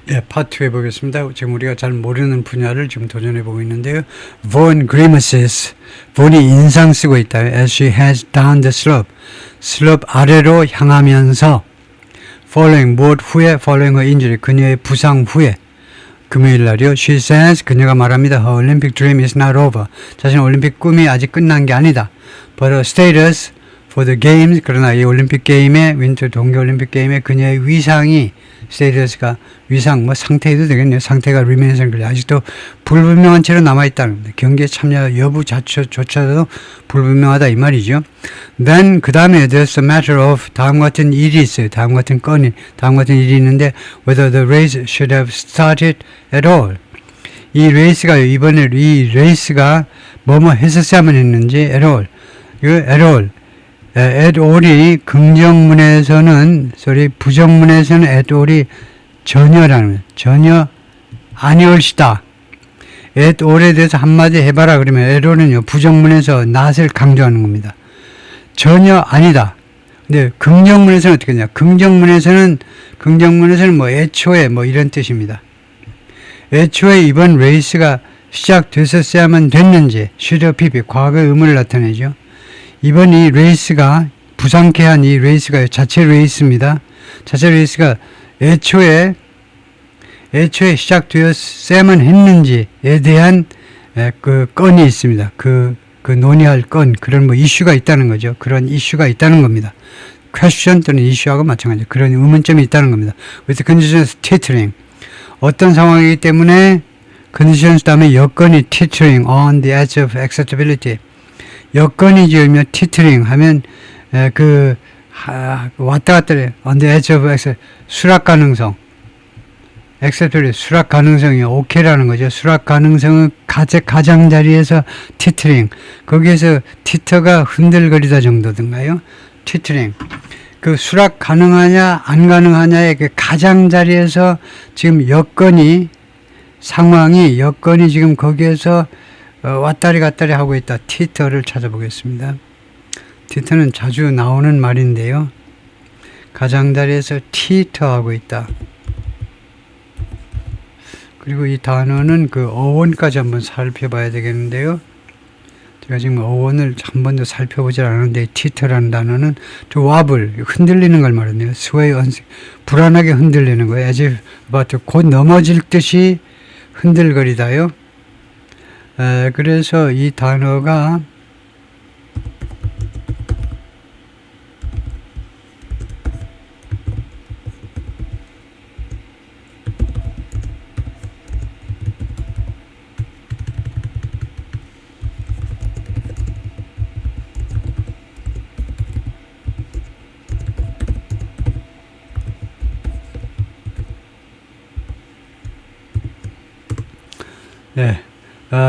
예, 파트 해보겠습니다. 지금 우리가 잘 모르는 분야를 지금 도전해보고 있는데요. Vaughan grimaces. Vaughan이 인상 쓰고 있다. As she heads down the slope. 슬롭 아래로 향하면서 following, 무엇 후에? following her injury. 그녀의 부상 후에. 금요일 날이요. She says, 그녀가 말합니다. Her Olympic dream is not over. 자신의 올림픽 꿈이 아직 끝난 게 아니다. But her status for the games, 그러나 이 올림픽 게임에, 윈터 동계올림픽 게임에 그녀의 위상이, 스테이터스가 위상, 뭐 상태도 되겠네요. 상태가 remains 아직도 불분명한 채로 남아있다는 겁니다. 경기에 참여 여부 자체조차도 불분명하다 이 말이죠. Then 그 다음에 there's a matter of 다음 같은 일이 있어요. 다음 같은 일이 있는데 whether the race should have started at all. 이 레이스가 이번에 이 레이스가 뭐뭐 했었어야만 했는지 at all. 이거 at all. at all이 긍정문에서는 부정문에서는 at all이 전혀라는 전혀 아니올시다. at all에 대해서 한마디 해봐라 그러면 at all은요 부정문에서 not을 강조하는 겁니다. 전혀 아니다. 근데 긍정문에서는 어떻게 하냐? 긍정문에서는 뭐 애초에 뭐 이런 뜻입니다. 애초에 이번 레이스가 시작됐었어야만 됐는지 should have 과거의 의문을 나타내죠. 이번 이 레이스가 부상케 한 이 레이스가 자체 레이스입니다. 자체 레이스가 애초에 시작되었어야만 했는지에 대한 그 건이 있습니다. 그 논의할 건, 그런 뭐 이슈가 있다는 거죠. 그런 이슈가 있다는 겁니다. question 또는 이슈하고 마찬가지죠. 그런 의문점이 있다는 겁니다. with conditions tittering. 어떤 상황이기 때문에 conditions 다음에 여건이 tittering on the edge of acceptability. 여건이 지으면 티트링 하면 왔다 갔다 해. on the edge of 수락 가능성. acceptability 수락 가능성이 오케이라는 거죠. 수락 가능성은 가장자리에서 티트링. 거기에서 티터가 흔들거리다 정도든가요. 티트링. 그 수락 가능하냐 안 가능하냐의 그 가장자리에서 지금 여건이 지금 거기에서 왔다리 갔다리 하고 있다. 티터를 찾아보겠습니다. 티터는 자주 나오는 말인데요. 가장자리에서 티터하고 있다. 그리고 이 단어는 그 어원까지 한번 살펴봐야 되겠는데요. 제가 지금 어원을 한 번도 살펴보질 않았는데 티터라는 단어는 저 와블, 흔들리는 걸 말하네요. 스웨이, 불안하게 흔들리는 거예요. as if 곧 넘어질 듯이 흔들거리다요. 그래서 이 단어가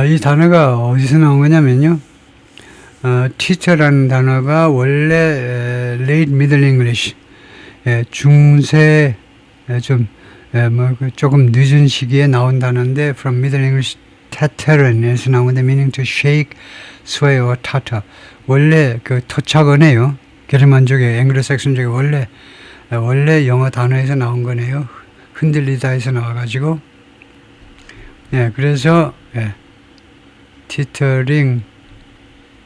이 단어가 어디서 나온 거냐면요. teacher라는 단어가 원래 late middle English, 중세 조금 늦은 시기에 나온 단어인데 from middle English tattern에서 나온 건데 meaning to shake, sway or totter. 원래 그 토착어네요. 게르만족의 앵글로색슨족의 원래 영어 단어에서 나온 거네요. 흔들리다에서 나와가지고. 그래서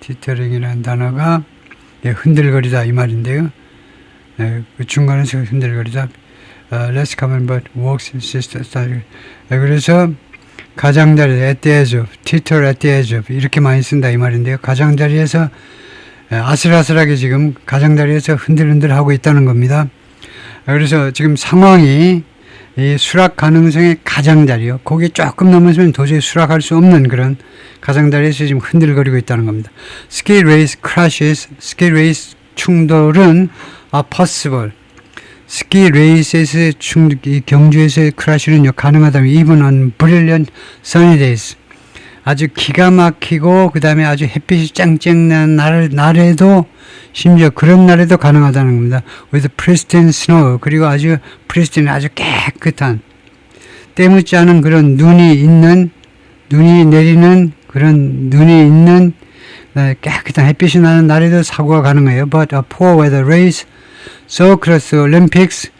티터링이라는 단어가 흔들거리다 이 말인데요. 그 중간에서 흔들거리다. Less common but works in systems. 그래서 가장자리 at the edge of, titter at the edge of 이렇게 많이 쓴다 이 말인데요. 가장자리에서 아슬아슬하게 지금 가장자리에서 흔들흔들하고 있다는 겁니다. 그래서 지금 상황이 이 수락 가능성의 가장자리요. 거기에 조금 넘어서면 도저히 수락할 수 없는 그런 가장자리에서 지금 흔들거리고 있다는 겁니다. Ski race crashes, ski race 충돌은 are possible. 스키 레이스에서의 경주에서의 크래시는요 가능하다면 even on brilliant sunny days. 아주 기가 막히고 그 다음에 아주 햇빛이 짱짱 난 날에도 심지어 그런 날에도 가능하다는 겁니다. with pristine snow 그리고 아주 pristine 아주 깨끗한 때묻지 않은 그런 눈이 내리는 그런 눈이 있는 깨끗한 햇빛이 나는 날에도 사고가 가능해요. But a poor weather race, so cross Olympics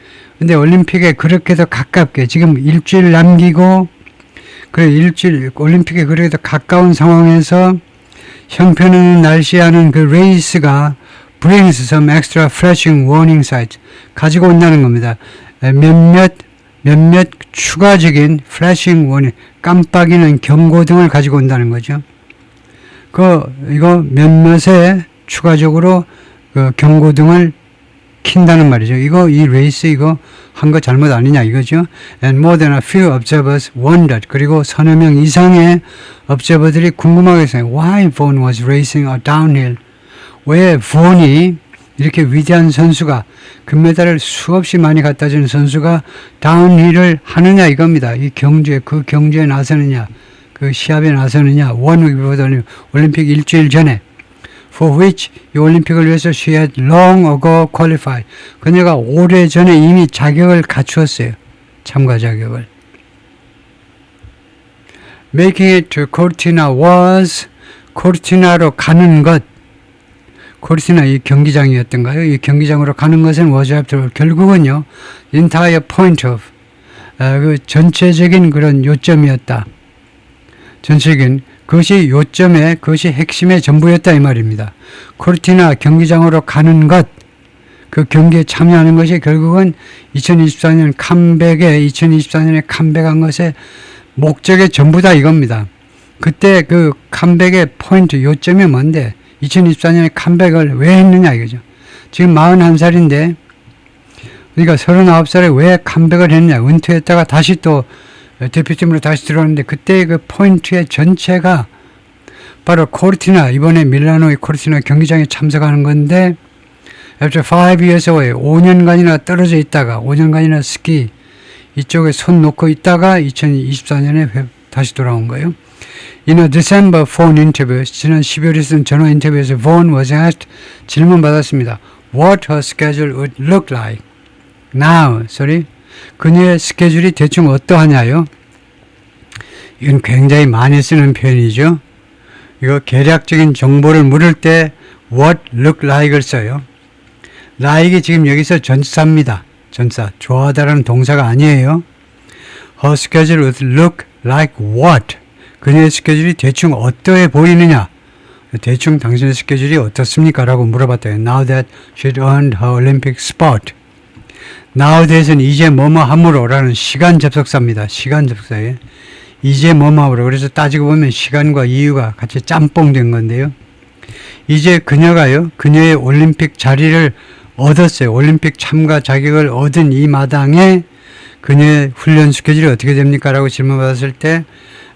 근데 올림픽에 그렇게도 가깝게 지금 일주일 남기고 그래 일주일 올림픽에 그래도 가까운 상황에서 형편없는 날씨하는 그 레이스가 brings some extra flashing warning sights 가지고 온다는 겁니다. 몇몇 추가적인 flashing warning 깜빡이는 경고등을 가지고 온다는 거죠. 이거 몇몇에 추가적으로 그 경고등을 킨다는 말이죠. 이 레이스 한 거 잘못 아니냐 이거죠. And more than a few observers wondered. 그리고 서너 명 이상의 observer들이 궁금하겠어요. Why Vaughan was racing a downhill? 왜 Vaughan이 이렇게 위대한 선수가 금메달을 수없이 많이 갖다 준 선수가 다운힐을 하느냐 이겁니다. 그 경주에 나서느냐, 그 시합에 나서느냐. One week before 올림픽 일주일 전에. For which 이 올림픽을 위해서 she had long ago qualified. 그녀가 오래전에 이미 자격을 갖추었어요. 참가 자격을. Making it to Cortina was 코르티나로 가는 것. 코르티나 이 경기장이었던가요? 이 경기장으로 가는 것은 was after all 결국은요. entire point of 그 전체적인 그런 요점이었다. 전체적인 그것이 요점의 그것이 핵심의 전부였다 이 말입니다. 코르티나 경기장으로 가는 것, 그 경기에 참여하는 것이 결국은 2024년에 컴백한 것의 목적의 전부다 이겁니다. 그때 그 컴백의 포인트 요점이 뭔데 2024년에 컴백을 왜 했느냐 이거죠. 지금 41살인데 그러니까 39살에 왜 컴백을 했느냐. 은퇴했다가 다시 또 대표팀으로 다시 들어왔는데 그때의 그 포인트의 전체가 바로 코르티나 이번에 밀라노의 코르티나 경기장에 참석하는 건데 after 5 years away 5년간이나 떨어져 있다가 5년간이나 스키 이쪽에 손 놓고 있다가 2024년에 다시 돌아온 거예요. In a December phone interview 지난 12월에 쓴 전화 인터뷰에서 Vaughan was asked 질문 받았습니다. What her schedule would look like now. 그녀의 스케줄이 대충 어떠하냐요? 이건 굉장히 많이 쓰는 표현이죠. 이거 계략적인 정보를 물을 때 what look like을 써요. like이 지금 여기서 전사입니다. 전사. 좋아하다라는 동사가 아니에요. Her schedule would look like what? 그녀의 스케줄이 대충 어떠해 보이느냐? 대충 당신의 스케줄이 어떻습니까? 라고 물어봤대요. Now that she'd earned her Olympic spot. nowadays는 이제 뭐뭐 함으로 라는 시간 접속사입니다. 시간 접속사에 이제 뭐뭐 함으로. 그래서 따지고 보면 시간과 이유가 같이 짬뽕 된 건데요. 이제 그녀의 올림픽 자리를 얻었어요. 올림픽 참가 자격을 얻은 이 마당에 그녀의 훈련 스케줄이 어떻게 됩니까? 라고 질문받았을 때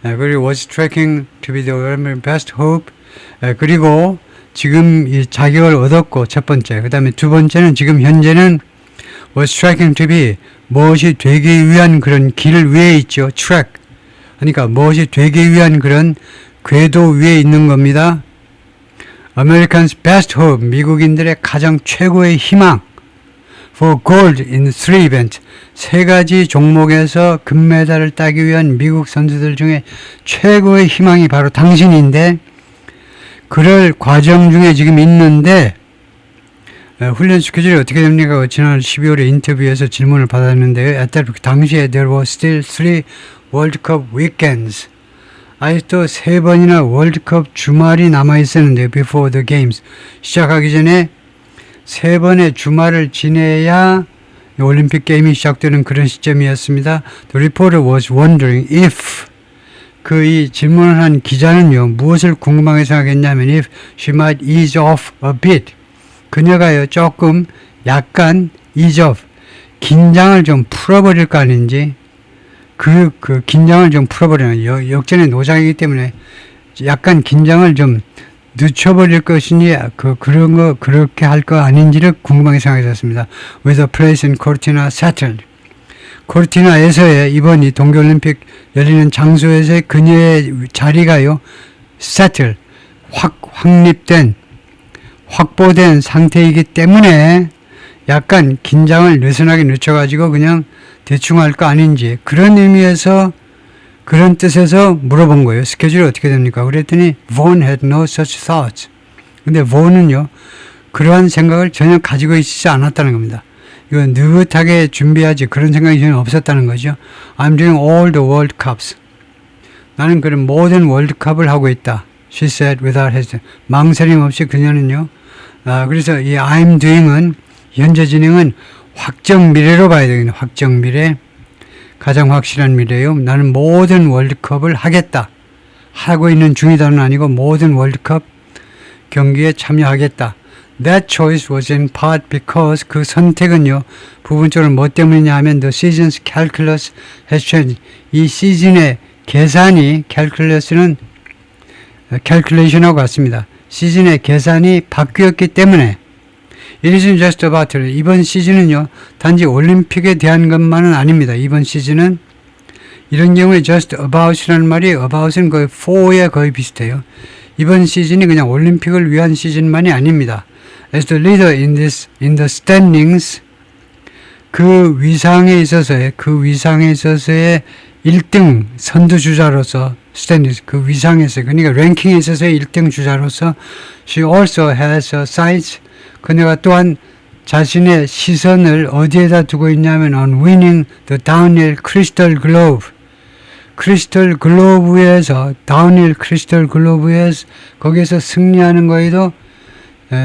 그리고 was tracking to be the Olympic best hope. 그리고 지금 이 자격을 얻었고 첫 번째. 그 다음에 두 번째는 지금 현재는 was tracking to be 무엇이 되기 위한 그런 길 위에 있죠. track. 그러니까 무엇이 되기 위한 그런 궤도 위에 있는 겁니다. Americans' best hope. 미국인들의 가장 최고의 희망. For gold in 3 events. 세 가지 종목에서 금메달을 따기 위한 미국 선수들 중에 최고의 희망이 바로 당신인데 그럴 과정 중에 지금 있는데 훈련 스케줄이 어떻게 됩니까? 지난 12월에 인터뷰에서 질문을 받았는데요. at that 당시에 there were still 3 World Cup weekends. 아직도 3번이나 월드컵 주말이 남아있었는데 before the games. 시작하기 전에 3번의 주말을 지내야 올림픽 게임이 시작되는 그런 시점이었습니다. The reporter was wondering if 이 질문을 한 기자는요. 무엇을 궁금하게 생각했냐면 if she might ease off a bit. 그녀가요. 조금 약간 ease off. 긴장을 좀 풀어버릴 거 아닌지 그 긴장을 좀 풀어버리는 역전의 노장이기 때문에 약간 긴장을 좀 늦춰버릴 것이니 그렇게 할 거 아닌지를 궁금하게 생각했습니다. With a place in Cortina settled. 코르티나에서의 이번 이 동계올림픽 열리는 장소에서의 그녀의 자리가요. settle. 확보된 상태이기 때문에 약간 긴장을 느슨하게 늦춰가지고 그냥 대충 할 거 아닌지 그런 의미에서 그런 뜻에서 물어본 거예요. 스케줄이 어떻게 됩니까? 그랬더니 Vaughan had no such thoughts. 근데 Vaughan은요. 그러한 생각을 전혀 가지고 있지 않았다는 겁니다. 이거 느긋하게 준비하지 그런 생각이 전혀 없었다는 거죠. I'm doing all the World Cups. 나는 그런 모든 월드컵을 하고 있다. She said without hesitation. 망설임 없이 그녀는요. 그래서 이 I'm doing은 현재 진행은 확정 미래로 봐야 되겠네. 확정 미래. 가장 확실한 미래요. 나는 모든 월드컵을 하겠다. 하고 있는 중이다는 아니고 모든 월드컵 경기에 참여하겠다. That choice was in part because 그 선택은요. 부분적으로 뭐 때문이냐 하면 the season's calculus has changed. 이 시즌의 계산이 calculus는 calculation하고 같습니다. 시즌의 계산이 바뀌었기 때문에 It isn't just about it. 이번 시즌은요. 단지 올림픽에 대한 것만은 아닙니다. 이번 시즌은 이런 경우에 just about이라는 말이 about은 거의 for에 거의 비슷해요. 이번 시즌이 그냥 올림픽을 위한 시즌만이 아닙니다. As the leader in the standings 그 위상에 있어서의 1등 선두주자로서 standings 그 위상에서 그러니까 랭킹에 있어서의 1등 주자로서 she also has a sight 그녀가 또한 자신의 시선을 어디에다 두고 있냐면 on winning the downhill crystal globe 크리스털 글로브에서 다운힐 크리스털 글로브에서 거기에서 승리하는 거에도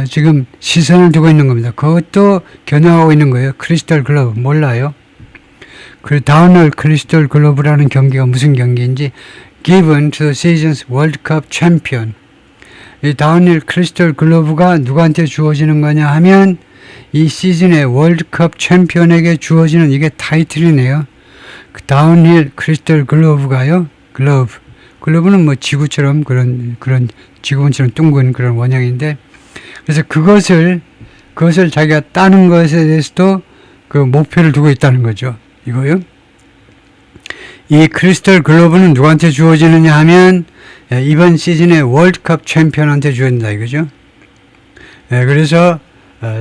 지금 시선을 두고 있는 겁니다. 그것도 겨냥하고 있는 거예요. 크리스털 글로브 몰라요. 그 다운힐 크리스털 글로브라는 경기가 무슨 경기인지 given to the season's World Cup champion. 이 다운힐 크리스털 글로브가 누구한테 주어지는 거냐 하면 이 시즌의 월드컵 챔피언에게 주어지는 이게 타이틀이네요. 그 다운힐 크리스털 글로브가요. 글로브는 뭐 지구처럼 그런 지구본처럼 둥근 그런 원형인데 그래서 그것을 자기가 따는 것에 대해서도 그 목표를 두고 있다는 거죠. 이거요. 이 크리스털 글로브는 누구한테 주어지느냐 하면 이번 시즌의 월드컵 챔피언한테 주어진다 이거죠. 그래서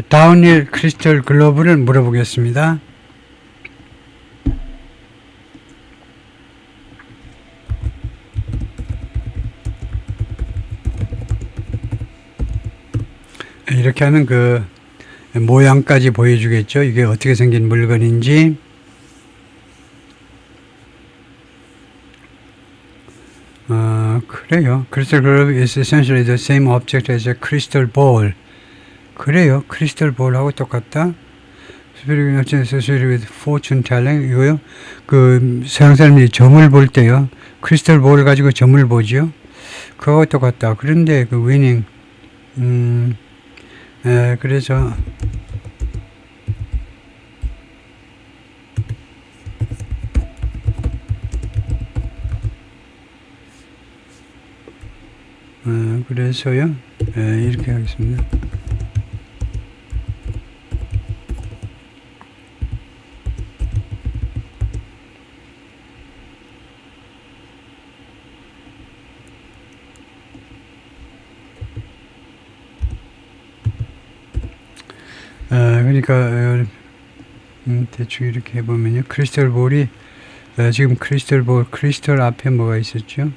다운힐 크리스털 글로브를 물어보겠습니다. 이렇게 하면 그 모양까지 보여주겠죠. 이게 어떻게 생긴 물건인지. 그래요. Crystal globe is essentially the same object as a crystal ball. 그래요. 크리스털 볼하고 똑같다. Associated with fortune telling 이거요. 그 서양 사람들이 점을 볼 때요. 크리스털 볼을 가지고 점을 보죠. 그거하고 똑같다. 그런데 그 winning 그래서 그래서요 이렇게 하겠습니다. 그러니까 대충 이렇게 해보면요. 크리스털 볼이 지금 크리스털 볼 크리스털 앞에 뭐가 있었죠?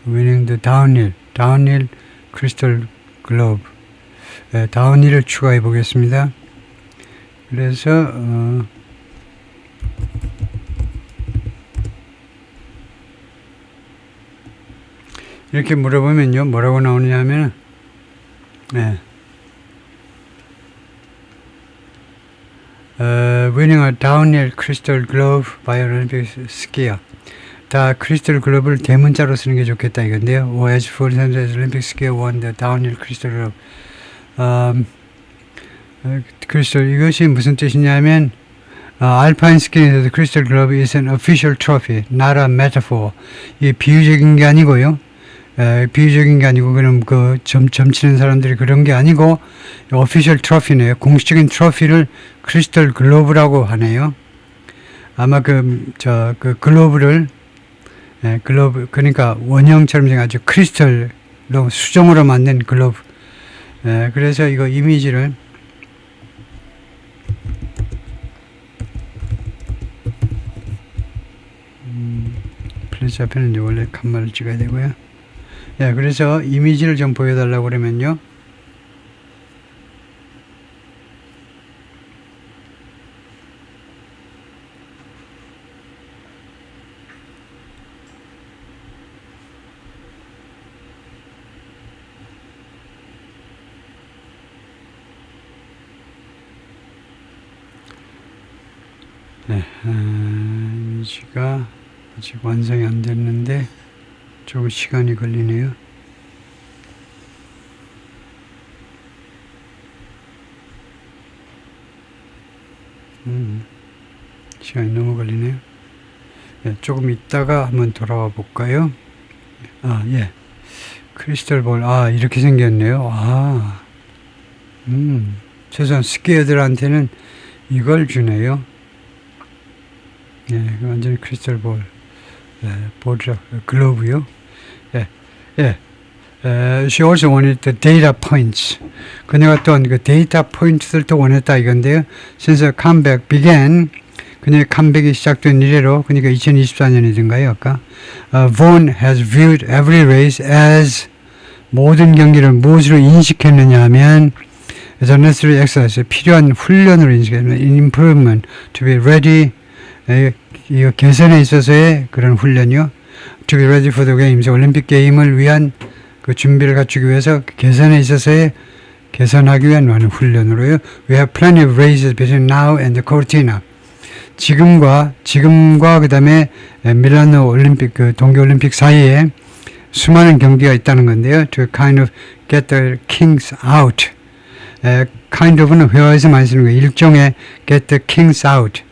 winning the downhill 크리스털 글로브 다운힐을 추가해 보겠습니다. 그래서 이렇게 물어보면요. 뭐라고 나오느냐 하면 winning a downhill crystal globe by an Olympic skier. 다 크리스털 글로브를 대문자로 쓰는 게 좋겠다 이건데요. as for example, Olympic skier won the downhill crystal globe. 크리스털 이것이 무슨 뜻이냐면 알파인 스키에서도 크리스털 글로브 is an official trophy, not a metaphor. 이게 비유적인 게 아니고요. 비유적인 게 아니고 그럼 그 점 치는 사람들이 그런 게 아니고 오피셜 트로피네요. 공식적인 트로피를 크리스털 글로브라고 하네요. 아마 그 글로브를 글로브 그러니까 원형처럼 생각하죠. 크리스털로 수정으로 만든 글로브. 그래서 이거 이미지를 플러스 앞에는 이제 원래 칸말을 찍어야 되고요. 그래서 이미지를 좀 보여달라고 그러면요. 네, 이미지가 아직 완성이 안 됐는데 조금 시간이 걸리네요. 시간이 너무 걸리네요. 네, 조금 있다가 한번 돌아와 볼까요? 예. 크리스탈 볼, 이렇게 생겼네요. 최소한 스키어들한테는 이걸 주네요. 예, 완전히 크리스탈 볼. 볼이라, 글로브요. 예. She also wanted the data points. 그녀가 또한 그 데이터 포인트를 또 원했다 이건데요. Since her comeback began, 그녀의 컴백이 시작된 이래로, 그러니까 2024년이든가요, 아까. Vaughn has viewed every race as, 모든 경기를 무엇으로 인식했느냐 하면, as a necessary exercise, 필요한 훈련으로 인식했느냐, improvement, to be ready, 이 개선에 있어서의 그런 훈련이요. To be ready for the games, 올림픽 게임을 위한 그 준비를 갖추기 위해서 개선에 있어서의 개선하기 위한 많은 훈련으로요. We have plenty of races between now and the Cortina. 지금과 그 다음에 밀라노 올림픽, 그 동계올림픽 사이에 수많은 경기가 있다는 건데요. To kind of get the kinks out. kind of는 회화에서 많이 쓰는 거예요. 일종의 get the kinks out.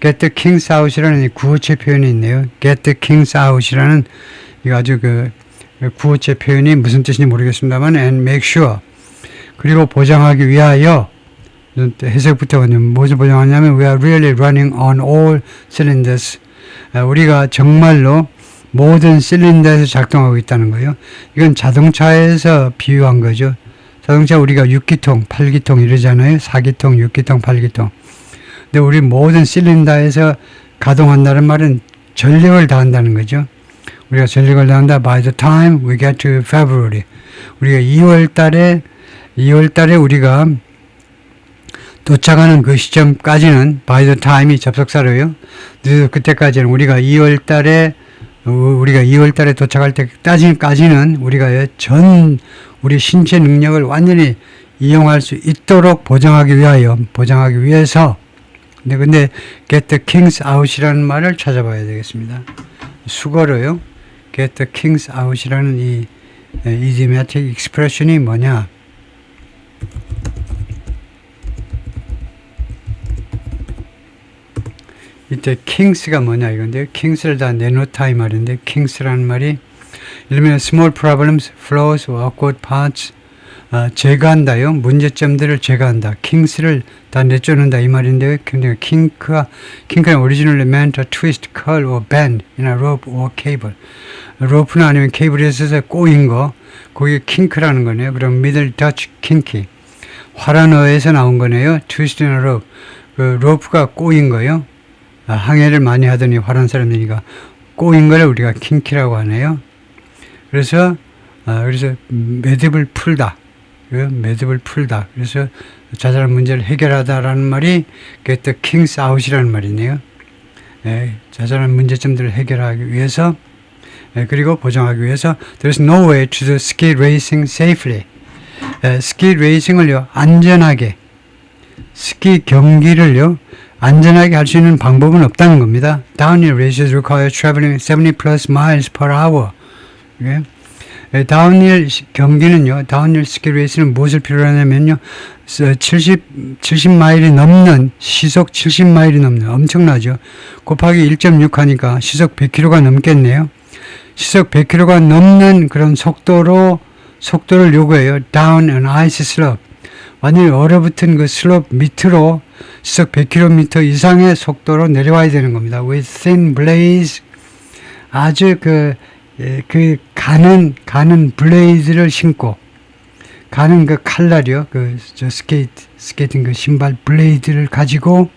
get the kinks out이라는 구어체 표현이 있네요. get the kinks out이라는 이거 아주 그 구어체 표현이 무슨 뜻인지 모르겠습니다만 and make sure. 그리고 보장하기 위하여 해석부터 무엇을 보장하냐면 we are really running on all cylinders. 우리가 정말로 모든 실린더에서 작동하고 있다는 거예요. 이건 자동차에서 비유한 거죠. 자동차 우리가 6기통, 8기통 이러잖아요. 4기통, 6기통, 8기통. 근데 우리 모든 실린더에서 가동한다는 말은 전력을 다한다는 거죠. 우리가 전력을 다한다. By the time we get to February. 우리가 2월 달에 우리가 도착하는 그 시점까지는 by the time이 접속사로요. 그때까지는 우리가 2월 달에 도착할 때까지는 우리가 우리 신체 능력을 완전히 이용할 수 있도록 보장하기 위해서 근데 get the kinks out이라는 말을 찾아봐야 되겠습니다. 수거로요. get the kinks out이라는 이 idiomatic expression이 뭐냐? 이때 kings가 뭐냐 이건데요. kings를 다 내놓다 이 말인데 kings라는 말이 예를 들면 small problems, flaws, awkward parts 제거한다요. 문제점들을 제거한다. kings를 다 내쫓는다 이 말인데요. 근데 kink는 originally meant a twist, curl or bend in a rope or cable. 로프나 아니면 케이블에 있어서 꼬인 거 그게 kink라는 거네요. 그럼 Middle Dutch kinky 화란어에서 나온 거네요. twist in a rope. 그 로프가 꼬인 거요. 항해를 많이 하더니 화란 사람들이니까 꼬인 걸 우리가 킹키라고 하네요. 그래서 매듭을 풀다. 그래서 자잘한 문제를 해결하다라는 말이 get the kinks out이라는 말이네요. 자잘한 문제점들을 해결하기 위해서 그리고 보장하기 위해서 there's no way to do ski racing safely. 스키 레이싱을요 안전하게 스키 경기를요 안전하게 할 수 있는 방법은 없다는 겁니다. Downhill races require traveling 70 plus miles per hour. 다운힐 경기는요, 다운힐 스키 레이스는 무엇을 필요로 하냐면요, 70마일이 넘는, 시속 70마일이 넘는, 엄청나죠. 곱하기 1.6 하니까 시속 100km가 넘겠네요. 시속 100km가 넘는 그런 속도를 요구해요. Down an ice slope. 완전히 얼어붙은 그 슬롭 밑으로 시속 100km 이상의 속도로 내려와야 되는 겁니다. With thin blades, 아주 가는 블레이드를 신고, 가는 그 칼날이요. 스케이팅 그 신발 블레이드를 가지고,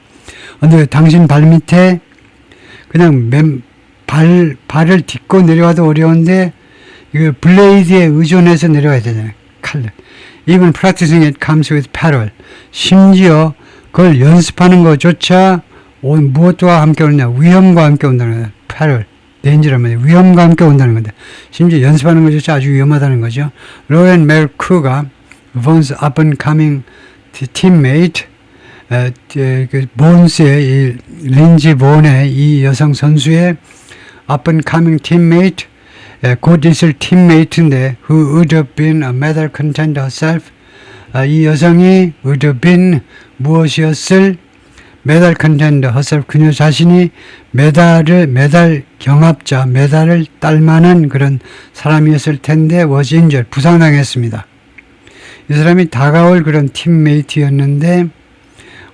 근데 당신 발 밑에 그냥 발을 딛고 내려와도 어려운데, 이거 블레이드에 의존해서 내려와야 되잖아요. 칼날. Even practicing it comes with peril. 심지어 그걸 연습하는 것조차 무엇과 함께 오느냐? 위험과 함께 온다는 거예요. peril. danger란 말이에요. 위험과 함께 온다는 건데 심지어 연습하는 것조차 아주 위험하다는 거죠. 로렌 멜크가 Vaughn's up and coming teammate 그 본스의 이 린지 본의 이 여성 선수의 up and coming teammate, 곧 있을 팀메이트인데 who would have been a medal contender herself. 이 여성이 would have been 무엇이었을 메달 컨텐더 herself, 그녀 자신이 메달 경합자, 메달을 딸 만한 그런 사람이었을 텐데 was injured, 부상당했습니다. 이 사람이 다가올 그런 팀메이트였는데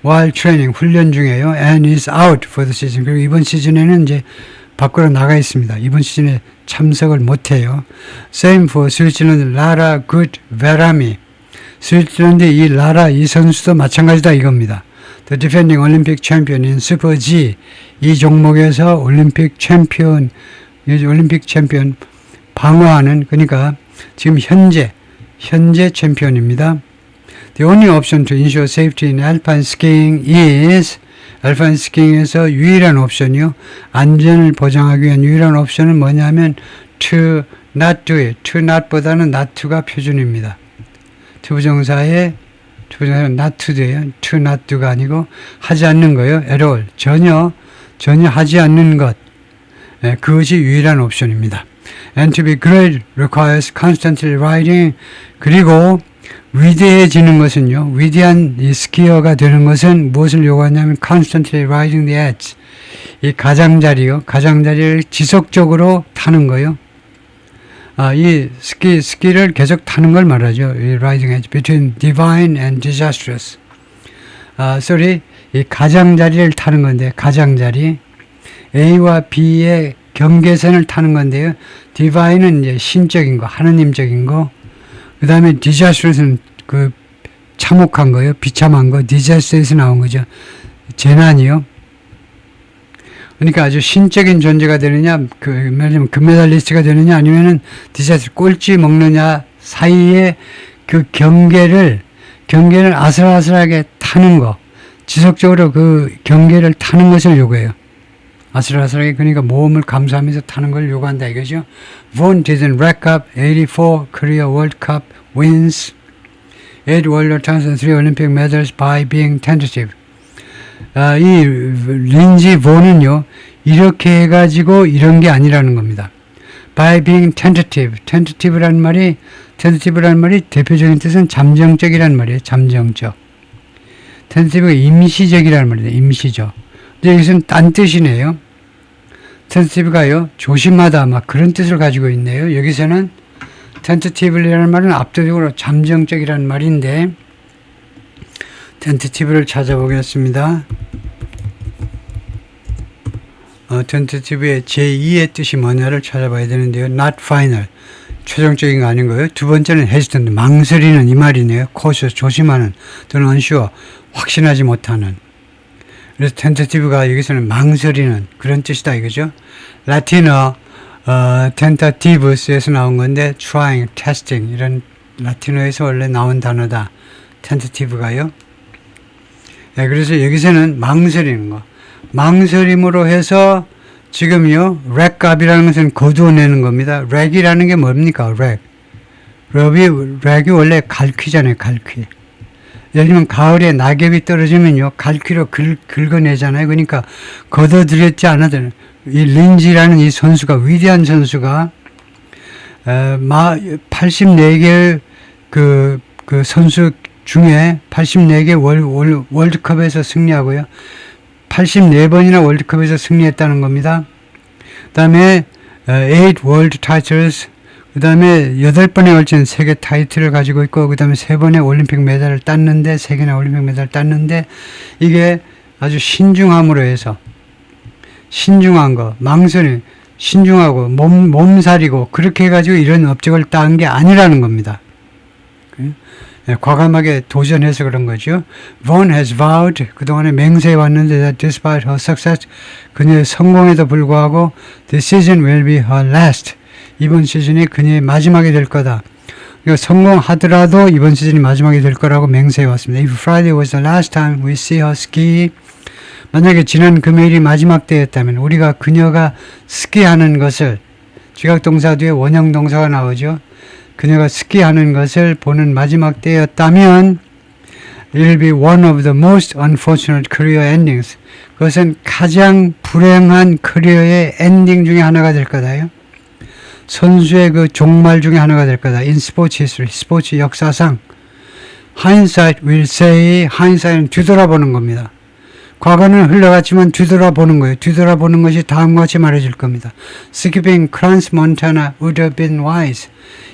while training, 훈련 중에요. and is out for the season. 그리고 이번 시즌에는 이제 밖으로 나가 있습니다. 이번 시즌에 참석을 못해요. Same for 스위스랜드 라라 굿 베라미. 스위스랜드 이 라라 이 선수도 마찬가지다 이겁니다. The defending Olympic champion in Super G, 이 종목에서 올림픽 챔피언 방어하는, 그러니까 지금 현재 챔피언입니다. The only option to ensure safety in alpine skiing is, 알파인 스키잉에서 유일한 옵션이요. 안전을 보장하기 위한 유일한 옵션은 뭐냐면 to not do it. to not보다는 not to가 표준입니다. 투부정사의 not to do예요. to not do가 아니고 하지 않는 거예요. at all. 전혀 하지 않는 것. 그것이 유일한 옵션입니다. And to be great requires constantly riding. 그리고 위대해지는 것은요, 위대한 이 스키어가 되는 것은 무엇을 요구하냐면 constantly riding the edge. 이 가장자리를 지속적으로 타는 거요. 이 스키를 계속 타는 걸 말하죠. 이 riding edge between divine and disastrous. 이 가장자리를 타는 건데, 가장자리. A와 B의 경계선을 타는 건데요. divine은 이제 신적인 거, 하느님적인 거. 그 다음에 disastrous는 그 참혹한 거요. 비참한 거. disaster에서 나온 거죠. 재난이요. 그러니까 아주 신적인 존재가 되느냐, 말하자면 금메달리스트가 되느냐, 아니면은 디자스터 꼴찌 먹느냐 사이에 그 경계를 아슬아슬하게 타는 거, 지속적으로 그 경계를 타는 것을 요구해요. 아슬아슬하게, 그러니까 모험을 감수하면서 타는 걸 요구한다 이거죠. Von didn't rack up 84 Korea World Cup wins, 8 World Titles and 3 Olympic medals by being tentative. 이 린지 본은요, 이렇게 해가지고 이런 게 아니라는 겁니다. By being tentative. tentative라는 말이 대표적인 뜻은 잠정적이라는 말이에요. 잠정적. tentative가 임시적이라는 말이에요. 임시적. 근데 여기서는 딴 뜻이네요. tentative가요, 조심하다, 막 그런 뜻을 가지고 있네요. 여기서는 tentative라는 말은 압도적으로 잠정적이라는 말인데, tentative를 찾아보겠습니다. tentative의 제2의 뜻이 뭐냐를 찾아봐야 되는데요. not final. 최종적인 거 아닌 거예요. 두 번째는 hesitant. 망설이는 이 말이네요. cautious. 조심하는. 또는 unsure. 확신하지 못하는. 그래서 tentative가 여기서는 망설이는 그런 뜻이다 이거죠. 라틴어 tentatives에서 나온 건데 trying, testing 이런 라틴어에서 원래 나온 단어다. tentative가요. 네, 그래서 여기서는 망설이는 거. 망설임으로 해서 지금요, 렉값이라는 것은 거두어내는 겁니다. 렉이라는 게 뭡니까? 렉이 원래 갈퀴잖아요, 갈퀴. 예를 들면 가을에 낙엽이 떨어지면요, 갈퀴로 긁어내잖아요. 그러니까 걷어들였지 않아도 이 린지라는 이 선수가, 위대한 선수가 84개의 그 선수 중에 84개 월드컵에서 승리하고요. 84번이나 월드컵에서 승리했다는 겁니다. 그 다음에 8 월드 타이틀스, 그 다음에 8번에 걸친 세계 타이틀을 가지고 있고, 그 다음에 3번의 올림픽 메달을 땄는데, 3개나 올림픽 메달을 땄는데, 이게 아주 신중함으로 해서, 신중한 거, 망설임, 신중하고, 몸살이고, 그렇게 해가지고 이런 업적을 딴 게 아니라는 겁니다. 과감하게 도전해서 그런 거죠. Von has vowed, 그동안에 맹세해 왔는데 that despite her success, 그녀의 성공에도 불구하고 this season will be her last. 이번 시즌이 그녀의 마지막이 될 거다. 그러니까 성공하더라도 이번 시즌이 마지막이 될 거라고 맹세해 왔습니다. If Friday was the last time we see her ski, 만약에 지난 금요일이 마지막 때였다면 우리가 그녀가 스키하는 것을, 지각동사 뒤에 원형동사가 나오죠. 그녀가 스키하는 것을 보는 마지막 때였다면 It will be one of the most unfortunate career endings. 그것은 가장 불행한 커리어의 엔딩 중에 하나가 될 거다요. 선수의 그 종말 중에 하나가 될 거다. In sports history, 스포츠 역사상. Hindsight will say, hindsight은 뒤돌아보는 겁니다. 과거는 흘러갔지만 뒤돌아보는 거예요. 뒤돌아보는 것이 다음과 같이 말해줄 겁니다. Skipping Crans Montana would have been wise.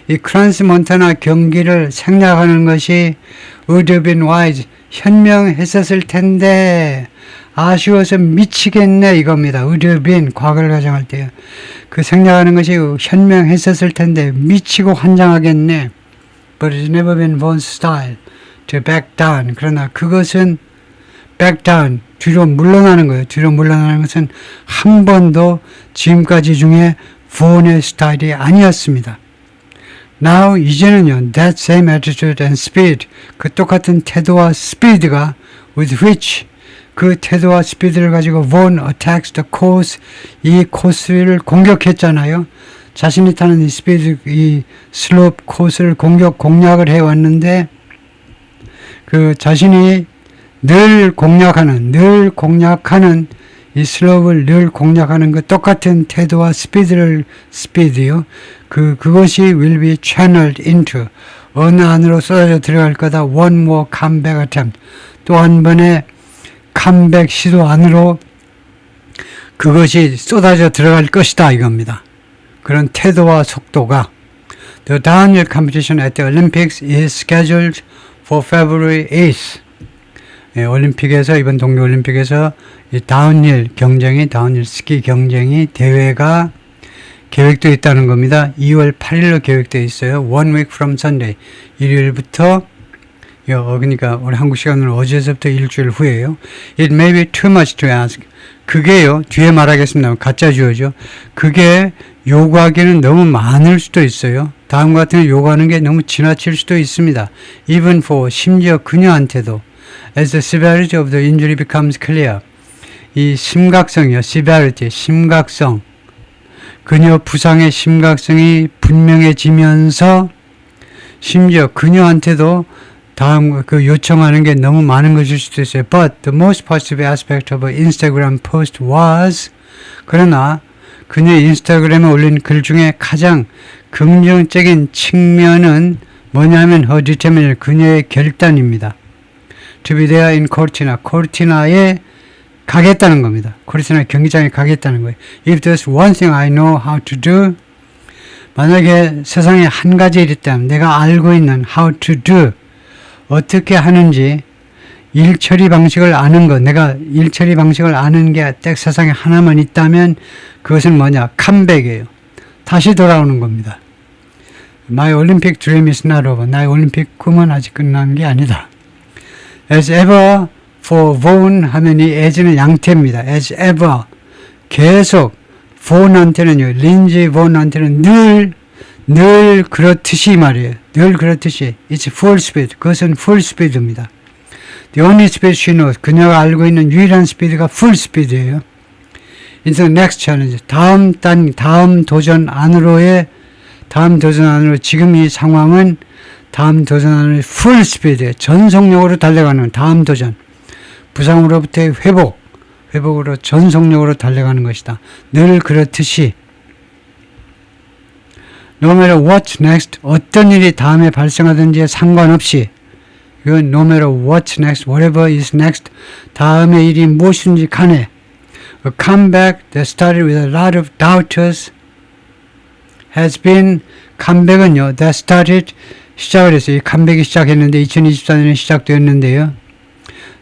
이 크란스 몬타나 경기를 생략하는 것이 would have been wise. 현명했었을 텐데 아쉬워서 미치겠네 이겁니다. would have been 과거를 가정할 때요. 그 생략하는 것이 현명했었을 텐데 미치고 환장하겠네. But it's never been Vaughn's style to back down. 그러나 그것은 back down, 뒤로 물러나는 거예요. 뒤로 물러나는 것은 한 번도 지금까지 중에 본의 스타일이 아니었습니다. Now, 이제는요, that same attitude and speed, 그 똑같은 태도와 스피드가 with which, 그 태도와 스피드를 가지고 Vaughn attacks the course, 이 코스를 공격했잖아요. 자신이 타는 이 스피드, 이 슬롭 코스를 공략을 해왔는데, 그 자신이 늘 공략하는 이 슬롭을 늘 공략하는 그 똑같은 태도와 스피드요. 그것이 will be channeled into 어느 안으로 쏟아져 들어갈 거다. one more comeback attempt. 또 한 번의 컴백 시도 안으로 그것이 쏟아져 들어갈 것이다 이겁니다. 그런 태도와 속도가 The downhill competition at the Olympics is scheduled for February 8th. 예, 올림픽에서 이번 동계올림픽에서 이 다운힐 스키 경쟁이 대회가 계획되어 있다는 겁니다. 2월 8일로 계획되어 있어요. One week from Sunday. 일요일부터 그러니까 우리 한국 시간으로 어제서부터 일주일 후에요. It may be too much to ask. 그게요. 뒤에 말하겠습니다. 가짜 주어죠. 그게 요구하기는 너무 많을 수도 있어요. 다음과 같은 요구하는 게 너무 지나칠 수도 있습니다. Even for 심지어 그녀한테도 As the severity of the injury becomes clear. 이 심각성이요. severity, 심각성. 그녀 부상의 심각성이 분명해지면서 심지어 그녀한테도 다음 그 요청하는 게 너무 많은 것일 수도 있어요. But the most positive aspect of her Instagram post was 그러나 그녀의 인스타그램에 올린 글 중에 가장 긍정적인 측면은 뭐냐면 her determination, 그녀의 결단입니다. To be there in Cortina. 코르티나에 가겠다는 겁니다. 코르티나 경기장에 가겠다는 거예요. If there's one thing I know how to do, 만약에 세상에 한 가지 일 있다면 내가 알고 있는 how to do, 어떻게 하는지 일처리 방식을 아는 것, 내가 일처리 방식을 아는 게 딱 세상에 하나만 있다면 그것은 뭐냐? 컴백이에요. 다시 돌아오는 겁니다. My Olympic dream is not over. 나의 올림픽 꿈은 아직 끝난 게 아니다. As ever for Vaughan 하면 이 as는 양태입니다. As ever 계속 Vaughan한테는요. 린지 Vaughan한테는 늘 그렇듯이 말이에요. 늘 그렇듯이 It's full speed. 그것은 full speed입니다. The only speed she knows. 그녀가 알고 있는 유일한 스피드가 full speed예요. Into the next challenge. 다음 도전 안으로 지금 이 상황은 다음 도전하는 풀 스피드, 전속력으로 달려가는 다음 도전. 부상으로부터의 회복으로 전속력으로 달려가는 것이다. 늘 그렇듯이. No matter what's next, 어떤 일이 다음에 발생하든지에 상관없이, 이건 no matter what's next, whatever is next, 다음의 일이 무엇인지 간에, a comeback that started with a lot of doubters has been, 컴백은요, that started, 시작을 했어요. 이 컴백이 시작했는데 2024년에 시작되었는데요.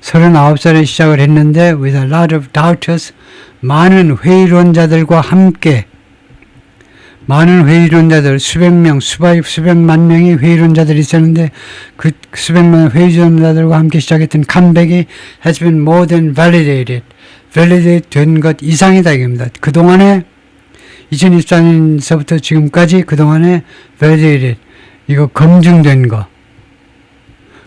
39살에 시작을 했는데 with a lot of doubters 많은 회의론자들과 함께 많은 회의론자들 수백만 명의 회의론자들이 있었는데 그 수백만 회의론자들과 함께 시작했던 컴백이 has been more than validated 된 것 이상이다 이겁니다. 그동안에 2024년서부터 지금까지 그동안에 validated 이거 검증된 거,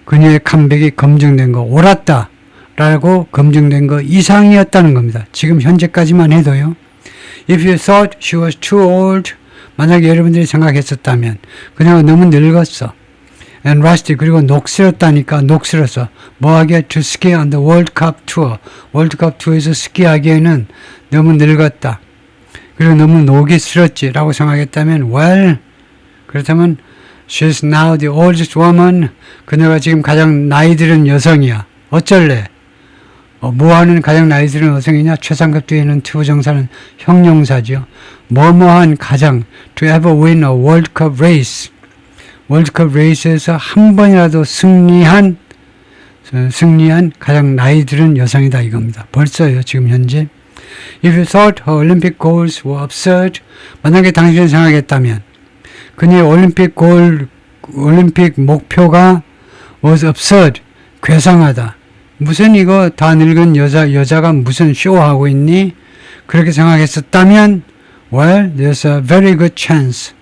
그녀의 컴백이 검증된 거, 옳았다 라고 검증된 거 이상이었다는 겁니다. 지금 현재까지만 해도요. If you thought she was too old, 만약에 여러분들이 생각했었다면 그녀가 너무 늙었어. and rusty. 그리고 녹슬었다니까. 녹슬었어. 뭐하게? To ski on the World Cup Tour. 월드컵 투어에서 스키하기에는 너무 늙었다. 그리고 너무 녹이 슬었지 라고 생각했다면 well, 그렇다면 she's now the oldest woman. 그녀가 지금 가장 나이 들은 여성이야. 어쩔래? 뭐하는 가장 나이 들은 여성이냐? 최상급 뒤에 있는 투부정사는 형용사죠. 뭐뭐한 가장 to ever win a World Cup race. 월드컵 레이스에서 한 번이라도 승리한 가장 나이 들은 여성이다 이겁니다. 벌써요 지금 현재. If you thought her Olympic goals were absurd, 만약에 당신이 생각했다면 그녀의 올림픽 목표가 was absurd, 괴상하다. 무슨 이거 다 늙은 여자가 무슨 쇼하고 있니? 그렇게 생각했었다면 well, there's a very good chance.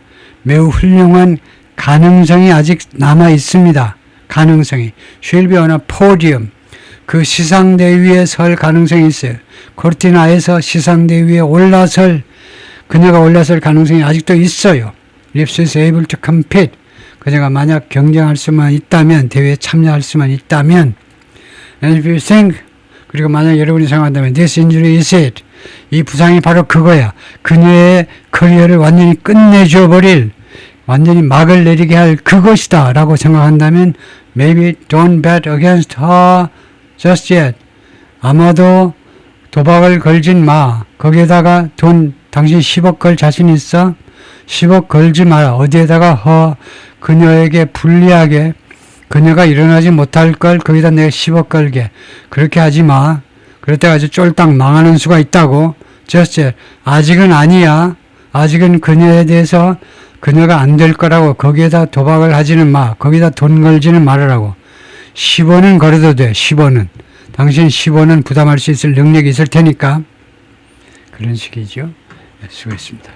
매우 훌륭한 가능성이 아직 남아 있습니다. 가능성이. She'll be on a podium. 그 시상대 위에 설 가능성이 있어요. 코르티나에서 시상대 위에 그녀가 올라설 가능성이 아직도 있어요. If she's able to compete. 그녀가 만약 경쟁할 수만 있다면, 대회에 참여할 수만 있다면, and if you think, 그리고 만약 여러분이 생각한다면, this injury is it. 이 부상이 바로 그거야. 그녀의 커리어를 완전히 끝내줘 버릴, 완전히 막을 내리게 할 그것이다 라고 생각한다면, maybe don't bet against her just yet. 아마도 도박을 걸진 마. 거기에다가 당신 10억 걸 자신 있어? 10억 걸지 마라. 어디에다가 그녀에게 불리하게, 그녀가 일어나지 못할 걸 거기다 내가 10억 걸게. 그렇게 하지 마. 그럴 때 아주 쫄딱 망하는 수가 있다고. just yet. 아직은 아니야. 아직은 그녀에 대해서 그녀가 안 될 거라고. 거기에다 도박을 하지는 마. 거기다 돈 걸지는 말으라고. 10원은 걸어도 돼. 10원은. 당신 10원은 부담할 수 있을 능력이 있을 테니까. 그런 식이죠. 네, 수고했습니다.